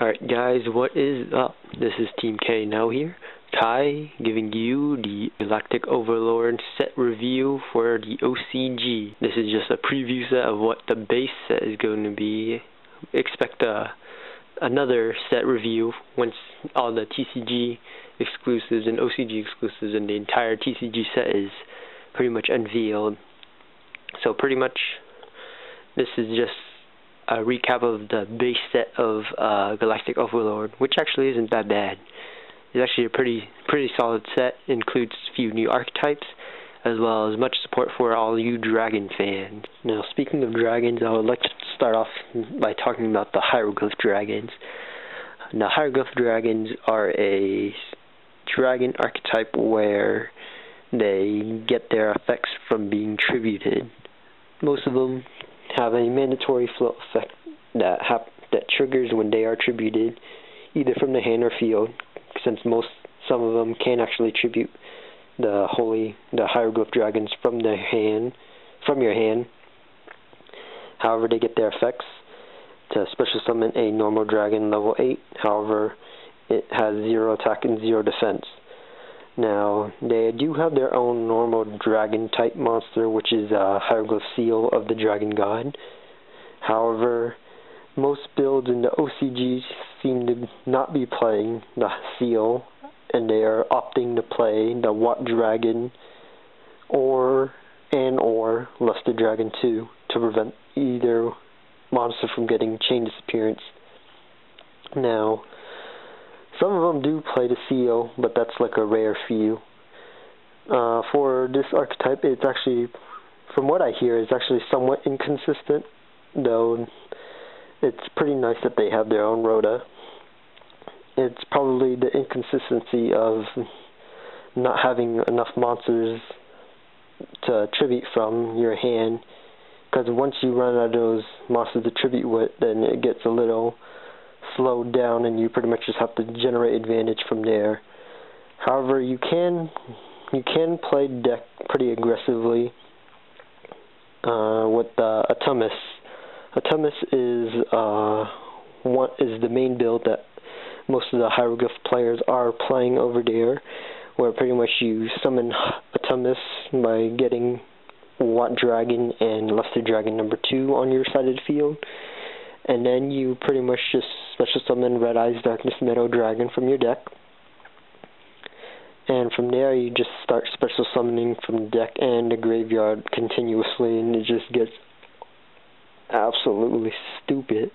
Alright guys, what is up? This is teamknl here, Kai, giving you the Galactic Overlord set review for the OCG. This is just a preview set of what the base set is going to be. Expect another set review once all the TCG exclusives and OCG exclusives and the entire TCG set is pretty much unveiled. So pretty much this is just a recap of the base set of Galactic Overlord, which actually isn't that bad. It's actually a pretty solid set. It includes a few new archetypes, as well as much support for all you dragon fans. Now, speaking of dragons, I would like to start off by talking about the hieroglyph dragons. Now, hieroglyph dragons are a dragon archetype where they get their effects from being tributed. Most of them have a mandatory float effect that triggers when they are tributed, either from the hand or field, since some of them can actually tribute the hieroglyph dragons from your hand. However, they get their effects to special summon a normal dragon level 8. However, it has 0 attack and 0 defense. Now, they do have their own normal dragon type monster, which is a hieroglyph seal of the dragon god. However, most builds in the OCG seem to not be playing the seal, and they are opting to play the Watt Dragon or Luster Dragon 2 to prevent either monster from getting chain disappearance. Now, some of them do play the seal, but that's like a rare few. For this archetype, it's actually, from what I hear, it's actually somewhat inconsistent, though it's pretty nice that they have their own rota. It's probably the inconsistency of not having enough monsters to tribute from your hand, because once you run out of those monsters to tribute with, then it gets a little slowed down and you pretty much just have to generate advantage from there. However, you can play deck pretty aggressively with Artemis. Artemis is the main build that most of the hieroglyph players are playing over there, where pretty much you summon Artemis by getting Watt Dragon and Luster Dragon number 2 on your side of the field. And then you pretty much just special summon Red Eyes Darkness Meadow Dragon from your deck. And from there you just start special summoning from the deck and the graveyard continuously, and it just gets absolutely stupid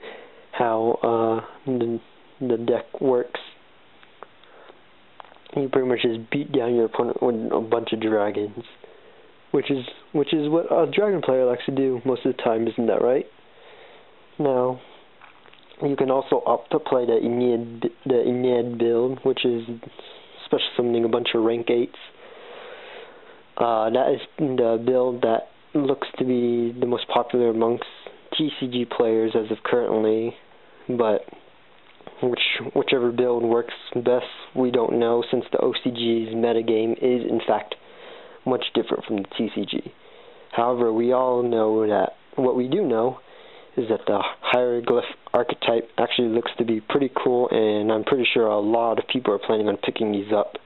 how the deck works. You pretty much just beat down your opponent with a bunch of dragons, which is what a dragon player likes to do most of the time, isn't that right? Now, you can also opt to play the Ennead build, which is special summoning a bunch of rank 8s. That is the build that looks to be the most popular amongst TCG players as of currently, but whichever build works best, we don't know, since the OCG's metagame is in fact much different from the TCG. However, we all know that what we do know is that the hieroglyph archetype actually looks to be pretty cool, and I'm pretty sure a lot of people are planning on picking these up.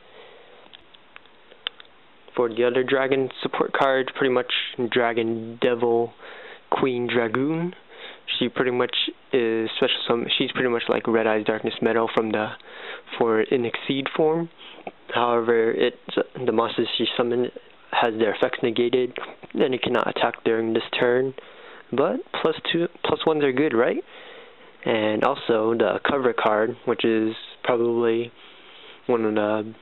For the other dragon support cards, pretty much Dragon Devil Queen Dragoon. She pretty much is she's pretty much like Red Eyes Darkness Meadow in Exceed form. However, the monsters she summoned has their effects negated, and it cannot attack during this turn. But +1s are good, right? And also the cover card, which is probably one of the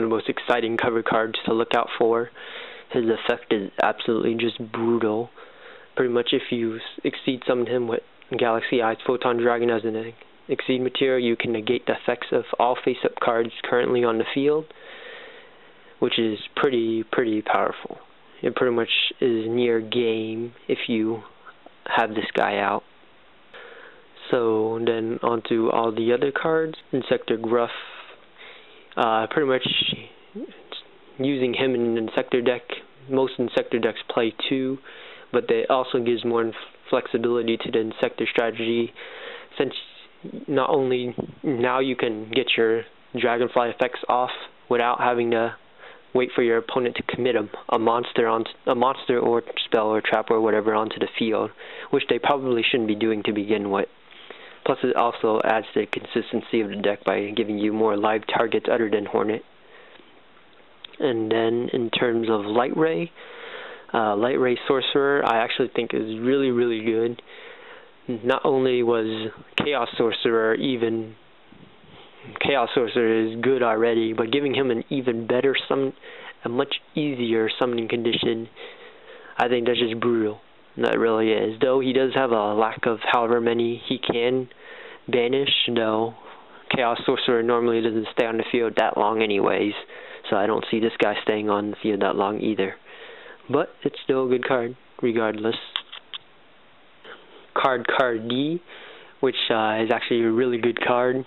most exciting cover cards to look out for. His effect is absolutely just brutal. Pretty much, if you Exceed summon him with Galaxy Eyes Photon Dragon as an Exceed material, you can negate the effects of all face-up cards currently on the field, which is pretty powerful. It pretty much is near game if you have this guy out. So then onto all the other cards. Insector Gruff, pretty much using him in an Insector deck. Most Insector decks play 2, but it also gives more flexibility to the Insector strategy, since not only now you can get your Dragonfly effects off without having to wait for your opponent to commit a monster or spell or trap or whatever onto the field, which they probably shouldn't be doing to begin with. Plus it also adds to the consistency of the deck by giving you more live targets other than Hornet. And then in terms of Light Ray Sorcerer, I actually think is really, really good. Not only was Chaos Sorcerer is good already, but giving him an even better a much easier summoning condition, I think that's just brutal. That really is. Though he does have a lack of however many he can banish, though Chaos Sorcerer normally doesn't stay on the field that long anyways, so I don't see this guy staying on the field that long either. But it's still a good card, regardless. Card D, which is actually a really good card.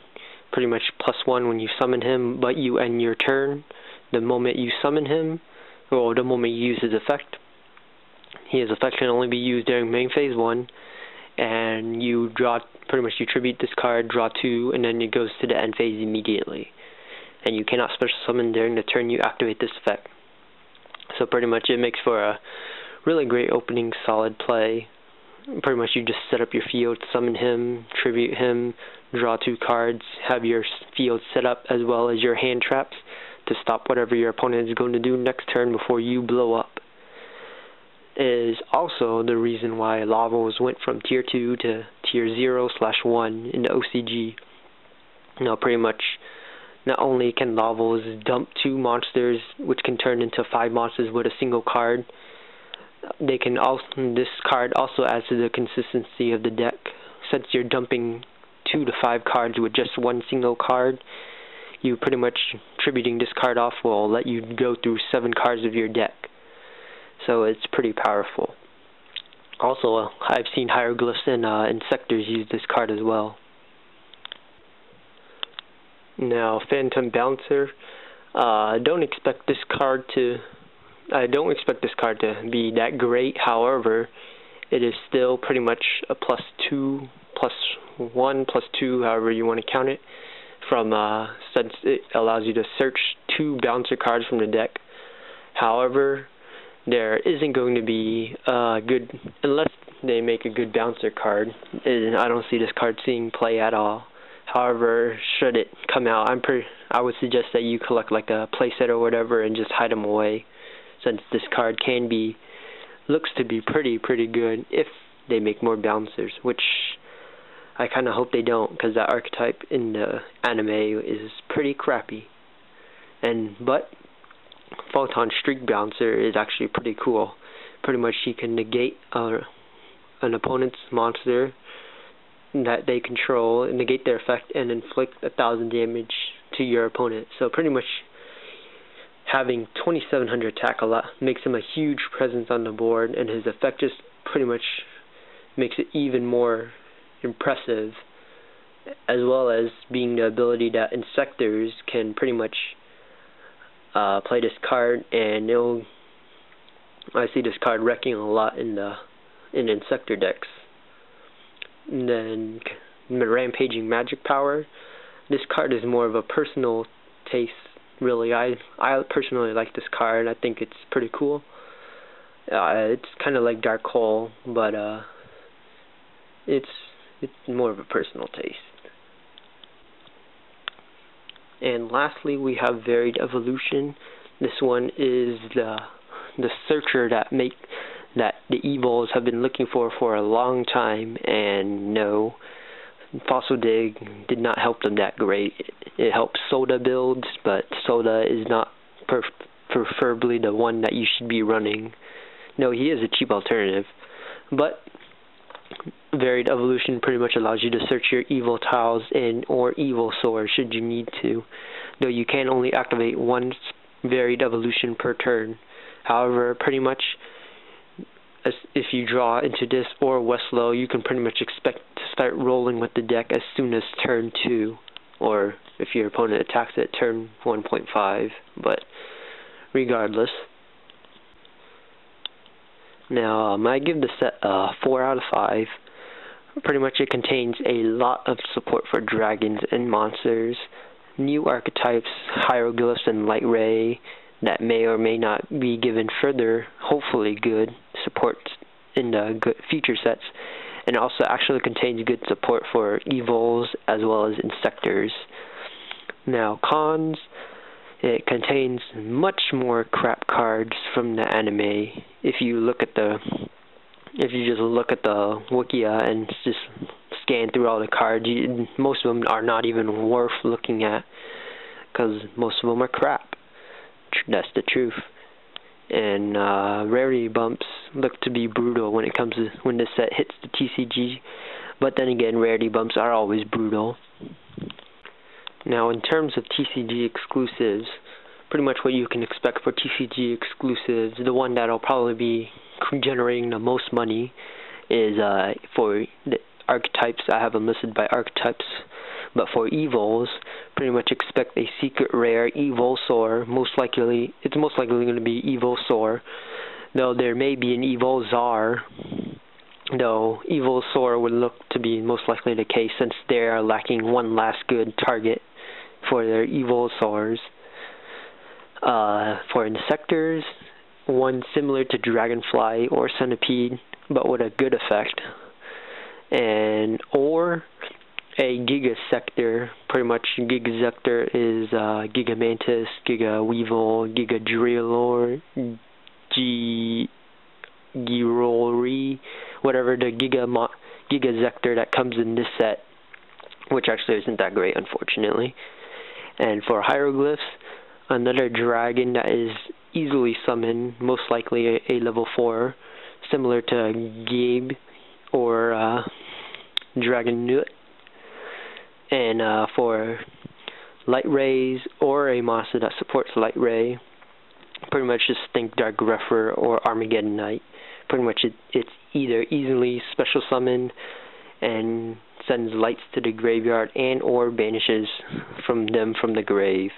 Pretty much +1 when you summon him, but you end your turn the moment you summon him, or the moment you use his effect. His effect can only be used during main phase 1, and you tribute this card, draw 2, and then it goes to the end phase immediately. And you cannot special summon during the turn you activate this effect. So pretty much it makes for a really great opening, solid play. Pretty much you just set up your field, summon him, tribute him, draw 2 cards, have your field set up as well as your hand traps to stop whatever your opponent is going to do next turn before you blow up. It is also the reason why Lavos went from tier 2 to tier 0/1 in the OCG. Now pretty much not only can Lavos dump 2 monsters, which can turn into 5 monsters with a single card, this card also adds to the consistency of the deck. Since you're dumping 2 to 5 cards with just one single card, you pretty much tributing this card off will let you go through 7 cards of your deck. So it's pretty powerful. Also, I've seen Hieroglyphs and Insectors use this card as well. Now, Phantom Bouncer. I don't expect this card to be that great. However, it is still pretty much a +2, +1, +2, however you want to count it. Since it allows you to search 2 bouncer cards from the deck. However, there isn't going to be unless they make a good bouncer card. I don't see this card seeing play at all. However, should it come out, I would suggest that you collect like a playset or whatever and just hide them away, since this card looks to be pretty good if they make more bouncers, which I kind of hope they don't, because that archetype in the anime is pretty crappy. But Photon Streak Bouncer is actually pretty cool. Pretty much he can negate an opponent's monster that they control, negate their effect, and inflict 1,000 damage to your opponent. So pretty much having 2,700 attack makes him a huge presence on the board, and his effect just pretty much makes it even more impressive, as well as being the ability that Insectors can pretty much play this card, and I see this card wrecking a lot in Insector decks. And then Rampaging Magic Power. This card is more of a personal taste, really. I personally like this card. I think it's pretty cool. It's kind of like Dark Hole, but it's more of a personal taste. And lastly, we have Varied Evolution. This one is the searcher that the evils have been looking for a long time, and no, Fossil Dig did not help them that great. It helps Soda builds, but Soda is not preferably the one that you should be running. No, he is a cheap alternative, but Varied Evolution pretty much allows you to search your evil tiles or evil sword should you need to, though you can only activate one Varied Evolution per turn. However, pretty much if you draw into this or Westlow, you can pretty much expect to start rolling with the deck as soon as turn 2, or if your opponent attacks at turn 1.5, but regardless. Now, I give the set 4 out of 5. Pretty much it contains a lot of support for dragons and monsters, new archetypes, hieroglyphs, and light ray that may or may not be given further, hopefully good, support in the good future sets, and also actually contains good support for evils as well as insectors. Now, cons, it contains much more crap cards from the anime. If you just look at the Wikia and just scan through all the cards, most of them are not even worth looking at, because most of them are crap. That's the truth. And rarity bumps look to be brutal when this set hits the TCG, but then again, rarity bumps are always brutal. Now, in terms of TCG exclusives, pretty much what you can expect for TCG exclusives, the one that'll probably be generating the most money is for the archetypes. I have them listed by archetypes, but for evils, pretty much expect a secret rare evil soar. It's most likely going to be evil soar, though there may be an evil czar. Though evil soar would look to be most likely the case, since they are lacking one last good target for their evil soars. For insectors, one similar to Dragonfly or Centipede, but with a good effect, or a Gigasector. Pretty much Gigasector is Gigamantis, Gigaweevil, Gigadrillor, Girori, whatever the Gigasector that comes in this set, which actually isn't that great, unfortunately. And for hieroglyphs, another dragon that is easily summoned, most likely a level 4, similar to Gabe or Dragon Nut. And for light rays or a monster that supports light ray, pretty much just think Dark Grepher or Armageddon Knight. Pretty much it's either easily special summoned and sends lights to the graveyard and or banishes from the grave.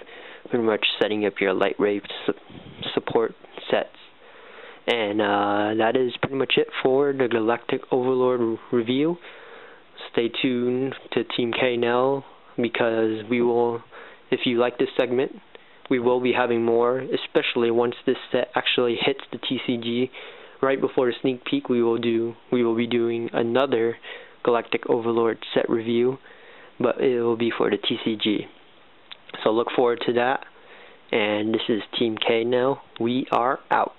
Pretty much setting up your light ray support sets. And that is pretty much it for the Galactic Overlord review. Stay tuned to teamknl, because if you like this segment, we will be having more, especially once this set actually hits the TCG. Right before the sneak peek, we will be doing another Galactic Overlord set review, but it will be for the TCG. So look forward to that. And this is teamknl. We are out.